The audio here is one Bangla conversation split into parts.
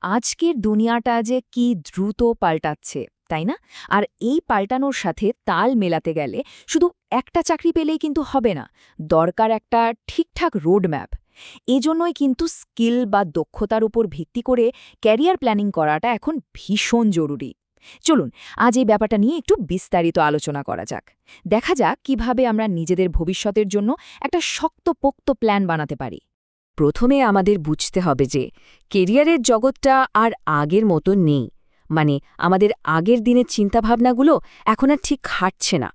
আজকের দুনিয়াটা যে কি দ্রুত পাল্টাচ্ছে, তাই না? আর এই পাল্টানোর সাথে তাল মেলাতে গেলে শুধু একটা চাকরি পেলেই কিন্তু হবে না, দরকার একটা ঠিকঠাক রোডম্যাপ। এজন্যই কিন্তু স্কিল বা দক্ষতার উপর ভিত্তি করে ক্যারিয়ার প্ল্যানিং করাটা এখন ভীষণ জরুরি। চলুন আজ এই ব্যাপারটা নিয়ে একটু বিস্তারিত আলোচনা করা যাক। দেখা যাক কিভাবে আমরা নিজেদের ভবিষ্যতের জন্য একটা শক্তপোক্ত প্ল্যান বানাতে পারি। প্রথমে আমাদের বুঝতে হবে যে কেরিয়ারের জগৎটা আর আগের মতো নেই। মানে আমাদের আগের দিনের চিন্তাভাবনাগুলো এখন আর ঠিক খাটছে না।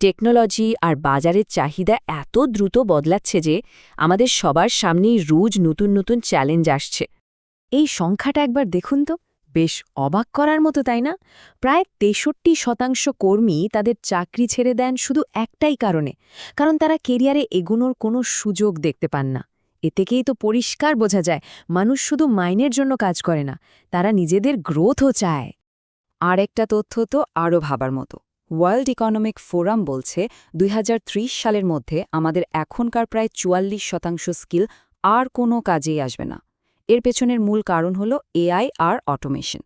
টেকনোলজি আর বাজারের চাহিদা এত দ্রুত বদলাচ্ছে যে আমাদের সবার সামনেই রোজ নতুন নতুন চ্যালেঞ্জ আসছে। এই সংখ্যাটা একবার দেখুন তো, বেশ অবাক করার মতো, তাই না? প্রায় ৬৩% কর্মী তাদের চাকরি ছেড়ে দেন শুধু একটাই কারণে, কারণ তারা কেরিয়ারে এগোনোর কোনো সুযোগ দেখতে পান না। এ থেকেই তো পরিষ্কার বোঝা যায় মানুষ শুধু মাইনের জন্য কাজ করে না, তারা নিজেদের গ্রোথও চায়। আর একটা তথ্য তো আরও ভাবার মতো। ওয়ার্ল্ড ইকোনমিক ফোরাম বলছে ২০৩০ সালের মধ্যে আমাদের এখনকার প্রায় ৪৪% স্কিল আর কোনো কাজেই আসবে না। এর পেছনের মূল কারণ হল এআই আর অটোমেশন।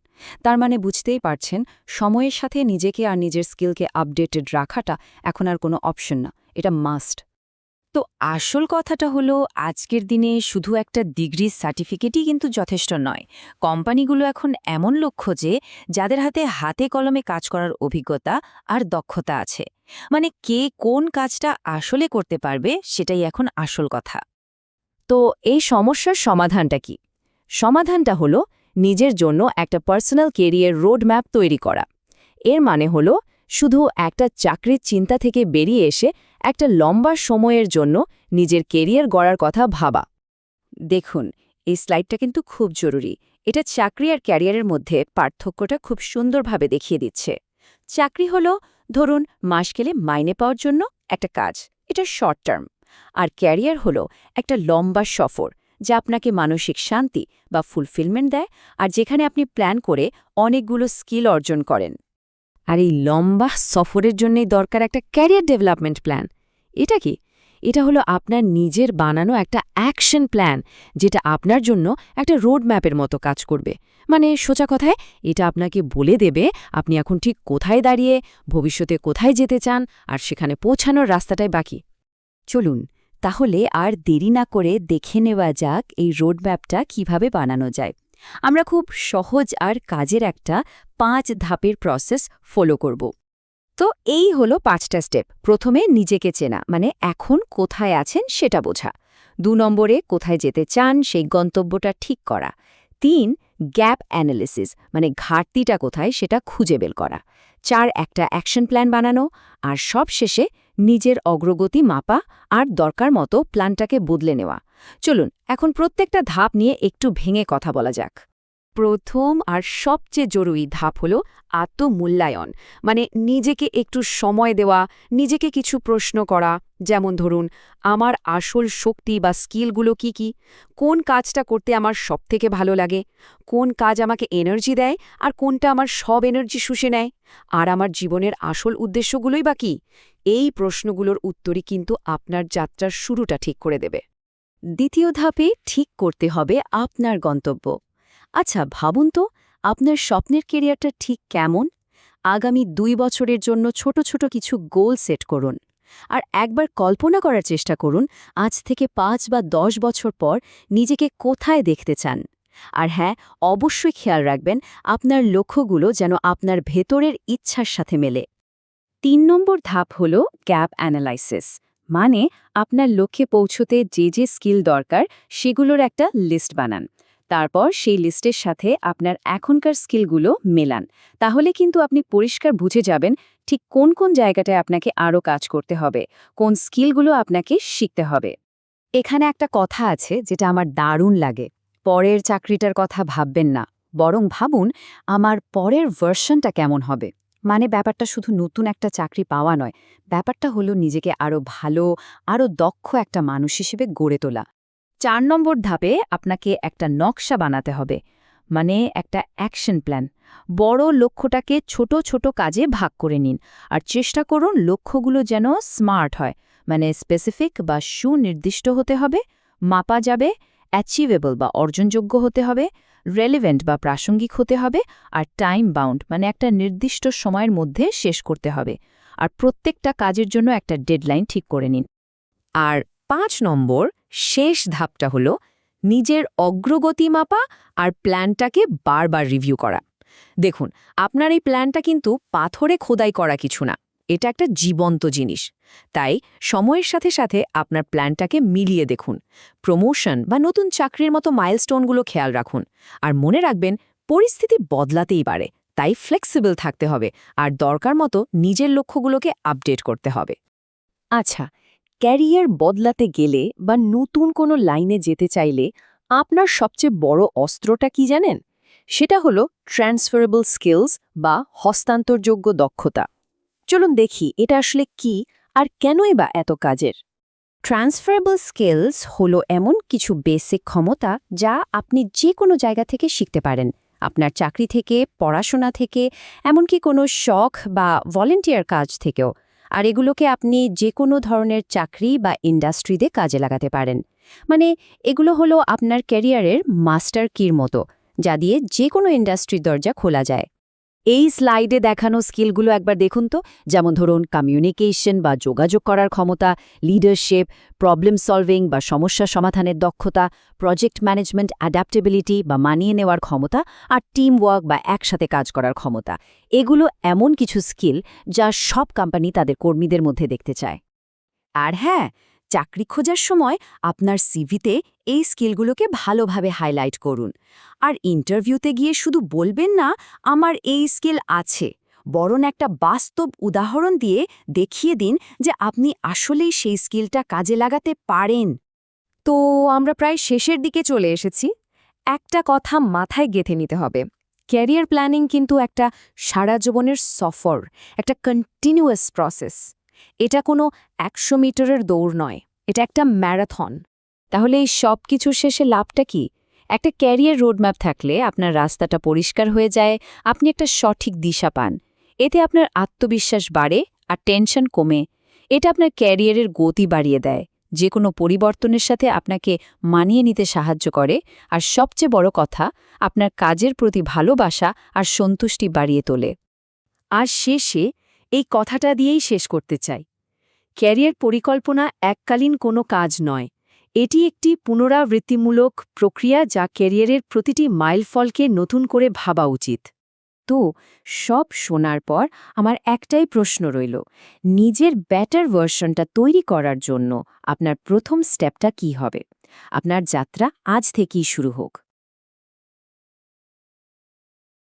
তার মানে বুঝতেই পারছেন, সময়ের সাথে নিজেকে আর নিজের স্কিলকে আপডেটেড রাখাটা এখন আর কোনো অপশন না, এটা মাস্ট। তো আসল কথাটা হলো, আজকের দিনে শুধু একটা ডিগ্রি সার্টিফিকেটই কিন্তু যথেষ্ট নয়। কোম্পানিগুলো এখন এমন লোক খোঁজে যাদের হাতে হাতে কলমে কাজ করার অভিজ্ঞতা আর দক্ষতা আছে। মানে কে কোন কাজটা আসলে করতে পারবে, সেটাই এখন আসল কথা। তো এই সমস্যার সমাধানটা কি? সমাধানটা হলো নিজের জন্য একটা পার্সোনাল কেরিয়ার রোডম্যাপ তৈরি করা। এর মানে হলো শুধু একটা চাকরির চিন্তা থেকে বেরিয়ে এসে একটা লম্বা সময়ের জন্য নিজের কেরিয়ার গড়ার কথা ভাবা। দেখুন, এই স্লাইডটা কিন্তু খুব জরুরি। এটা চাকরি আর ক্যারিয়ারের মধ্যে পার্থক্যটা খুব সুন্দরভাবে দেখিয়ে দিচ্ছে। চাকরি হলো, ধরুন, মাস গেলে মাইনে পাওয়ার জন্য একটা কাজ, এটা শর্ট টার্ম। আর ক্যারিয়ার হলো একটা লম্বা সফর, যা আপনাকে মানসিক শান্তি বা ফুলফিলমেন্ট দেয়, আর যেখানে আপনি প্ল্যান করে অনেকগুলো স্কিল অর্জন করেন। আর এই লম্বা সফরের জন্যই দরকার একটা ক্যারিয়ার ডেভেলপমেন্ট প্ল্যান। এটা কি? এটা হলো আপনার নিজের বানানো একটা অ্যাকশন প্ল্যান, যেটা আপনার জন্য একটা রোড ম্যাপের মতো কাজ করবে। মানে সোজা কথায়, এটা আপনাকে বলে দেবে আপনি এখন ঠিক কোথায় দাঁড়িয়ে, ভবিষ্যতে কোথায় যেতে চান, আর সেখানে পৌঁছানোর রাস্তাটাই বাকি। চলুন তাহলে আর দেরি না করে দেখে নেওয়া যাক এই রোডম্যাপটা কিভাবে বানানো যায়। আমরা খুব সহজ আর কাজের একটা 5 ধাপের প্রসেস ফলো করব। তো এই হলো 5টা স্টেপ। প্রথমে নিজেকে চেনা, মানে এখন কোথায় আছেন সেটা বোঝা। 2 নম্বরে কোথায় যেতে চান সেই গন্তব্যটা ঠিক করা। 3 গ্যাপ অ্যানালিসিস, মানে ঘাটতিটা কোথায় সেটা খুঁজে বের করা। 4 একটা অ্যাকশন প্ল্যান বানানো। আর সব শেষে নিজের অগ্রগতি মাপা আর দরকার মতো প্ল্যানটাকে বদলে নেওয়া। চলুন এখন প্রত্যেকটা ধাপ নিয়ে একটু ভেঙে কথা বলা যাক। প্রথম আর সবচেয়ে জরুরি ধাপ হল আত্মমূল্যায়ন, মানে নিজেকে একটু সময় দেওয়া, নিজেকে কিছু প্রশ্ন করা। যেমন ধরুন, আমার আসল শক্তি বা স্কিলগুলো কি কি, কোন কাজটা করতে আমার সবথেকে ভালো লাগে, কোন কাজ আমাকে এনার্জি দেয় আর কোনটা আমার সব এনার্জি শুষে নেয়, আর আমার জীবনের আসল উদ্দেশ্যগুলোই বা কী। এই প্রশ্নগুলোর উত্তরই কিন্তু আপনার যাত্রার শুরুটা ঠিক করে দেবে। দ্বিতীয় ধাপে ঠিক করতে হবে আপনার গন্তব্য। আচ্ছা ভাবুন তো, আপনার স্বপ্নের কেরিয়ারটা ঠিক কেমন? আগামী 2 বছরের জন্য ছোট ছোট কিছু গোল সেট করুন। আর একবার কল্পনা করার চেষ্টা করুন, আজ থেকে 5 বা 10 বছর পর নিজেকে কোথায় দেখতে চান। আর হ্যাঁ, অবশ্যই খেয়াল রাখবেন আপনার লক্ষ্যগুলো যেন আপনার ভেতরের ইচ্ছার সাথে মেলে। 3 নম্বর ধাপ হল গ্যাপ অ্যানালাইসিস, মানে আপনার লক্ষ্যে পৌঁছতে যে যে স্কিল দরকার সেগুলোর একটা লিস্ট বানান। তারপর সেই লিস্টের সাথে আপনার এখনকার স্কিলগুলো মেলান। তাহলে কিন্তু আপনি পরিষ্কার বুঝে যাবেন ঠিক কোন কোন জায়গাটায় আপনাকে আরও কাজ করতে হবে, কোন স্কিলগুলো আপনাকে শিখতে হবে। এখানে একটা কথা আছে যেটা আমার দারুণ লাগে। পরের চাকরিটার কথা ভাববেন না, বরং ভাবুন আমার পরের ভার্সনটা কেমন হবে। মানে ব্যাপারটা শুধু নতুন একটা চাকরি পাওয়া নয়, ব্যাপারটা হলো নিজেকে আরও ভালো, আরও দক্ষ একটা মানুষ হিসেবে গড়ে তোলা। 4 নম্বর ধাপে আপনাকে একটা নকশা বানাতে হবে, মানে একটা অ্যাকশন প্ল্যান। বড় লক্ষ্যটাকে ছোট ছোট কাজে ভাগ করে নিন, আর চেষ্টা করুন লক্ষ্যগুলো যেন স্মার্ট হয়, মানে স্পেসিফিক বা সুনির্দিষ্ট হতে হবে, মাপা যাবে, অ্যাচিভেবল বা অর্জনযোগ্য হতে হবে, রেলেভেন্ট বা প্রাসঙ্গিক হতে হবে, আর টাইম বাউন্ড মানে একটা নির্দিষ্ট সময়ের মধ্যে শেষ করতে হবে। আর প্রত্যেকটা কাজের জন্য একটা ডেডলাইন ঠিক করে নিন। আর 5 নম্বর শেষ ধাপটা হলো নিজের অগ্রগতি মাপা আর প্ল্যানটাকে বারবার রিভিউ করা। দেখুন, আপনার এই প্ল্যানটা কিন্তু পাথরে খোদাই করা কিছু না, এটা একটা জীবন্ত জিনিস। তাই সময়ের সাথে সাথে আপনার প্ল্যানটাকে মিলিয়ে দেখুন। প্রমোশন বা নতুন চাকরির মতো মাইলস্টোনগুলো খেয়াল রাখুন। আর মনে রাখবেন, পরিস্থিতি বদলাতেই পারে, তাই ফ্লেক্সিবল থাকতে হবে আর দরকার মতো নিজের লক্ষ্যগুলোকে আপডেট করতে হবে। আচ্ছা, ক্যারিয়ার বদলাতে গেলে বা নতুন কোনো লাইনে যেতে চাইলে আপনার সবচেয়ে বড় অস্ত্রটা কি জানেন? সেটা হলো ট্রান্সফারেবল স্কিলস বা হস্তান্তরযোগ্য দক্ষতা। চলুন দেখি এটা আসলে কি আর কেনই বা এত কাজের। ট্রান্সফারেবল স্কিলস হলো এমন কিছু বেসিক ক্ষমতা যা আপনি যে কোনো জায়গা থেকে শিখতে পারেন, আপনার চাকরি থেকে, পড়াশোনা থেকে, এমনকি কোনো শখ বা ভলেন্টিয়ার কাজ থেকেও। আর এগুলোকে আপনি যে কোনো ধরনের চাকরি বা ইন্ডাস্ট্রিতে কাজে লাগাতে পারেন। মানে এগুলো হলো আপনার ক্যারিয়ারের মাস্টার কির মতো, যা দিয়ে যে কোনো ইন্ডাস্ট্রির দরজা খোলা যায়। এই স্লাইডে দেখানো স্কিলগুলো একবার দেখুন তো, যেমন ধরুন কমিউনিকেশন বা যোগাযোগ করার ক্ষমতা, লিডারশিপ, প্রবলেম সলভিং বা সমস্যা সমাধানের দক্ষতা, প্রজেক্ট ম্যানেজমেন্ট অ্যাডাপ্টেবিলিটি বা মানিয়ে নেওয়ার ক্ষমতা, আর টিম ওয়ার্ক বা একসাথে কাজ করার ক্ষমতা। এগুলো এমন কিছু স্কিল যা সব কোম্পানি তাদের কর্মীদের মধ্যে দেখতে চায়। আর হ্যাঁ, চাকরি খোঁজার সময় আপনার সিভিতে এই স্কিলগুলোকে ভালোভাবে হাইলাইট করুন। আর ইন্টারভিউতে গিয়ে শুধু বলবেন না আমার এই স্কিল আছে, বরং একটা বাস্তব উদাহরণ দিয়ে দেখিয়ে দিন যে আপনি আসলেই সেই স্কিলটা কাজে লাগাতে পারেন। তো আমরা প্রায় শেষের দিকে চলে এসেছি। একটা কথা মাথায় গেঁথে নিতে হবে, ক্যারিয়ার প্ল্যানিং কিন্তু একটা সারা জীবনের সফর, একটা কন্টিনিউয়াস প্রসেস। এটা কোনো 100 মিটারের দৌড় নয়, এটা একটা ম্যারাথন। তাহলে এই সব কিছুর শেষে লাভটা কি? একটা ক্যারিয়ার রোডম্যাপ থাকলে আপনার রাস্তাটা পরিষ্কার হয়ে যায়, আপনি একটা সঠিক দিশা পান। এতে আপনার আত্মবিশ্বাস বাড়ে আর টেনশন কমে। এটা আপনার ক্যারিয়ারের গতি বাড়িয়ে দেয়, যে কোনো পরিবর্তনের সাথে আপনাকে মানিয়ে নিতে সাহায্য করে, আর সবচেয়ে বড় কথা, আপনার কাজের প্রতি ভালোবাসা আর সন্তুষ্টি বাড়িয়ে তোলে। আর শেষে এই কথাটা দিয়েই শেষ করতে চাই, ক্যারিয়ার পরিকল্পনা এককালীন কোনো কাজ নয়, এটি একটি পুনরাবৃত্তিমূলক প্রক্রিয়া যা ক্যারিয়ারের প্রতিটি মাইলফলকে নতুন করে ভাবা উচিত। তো সব শোনার পর আমার একটাই প্রশ্ন রইল, নিজের বেটার ভার্সনটা তৈরি করার জন্য আপনার প্রথম স্টেপটা কী হবে? আপনার যাত্রা আজ থেকেই শুরু হোক।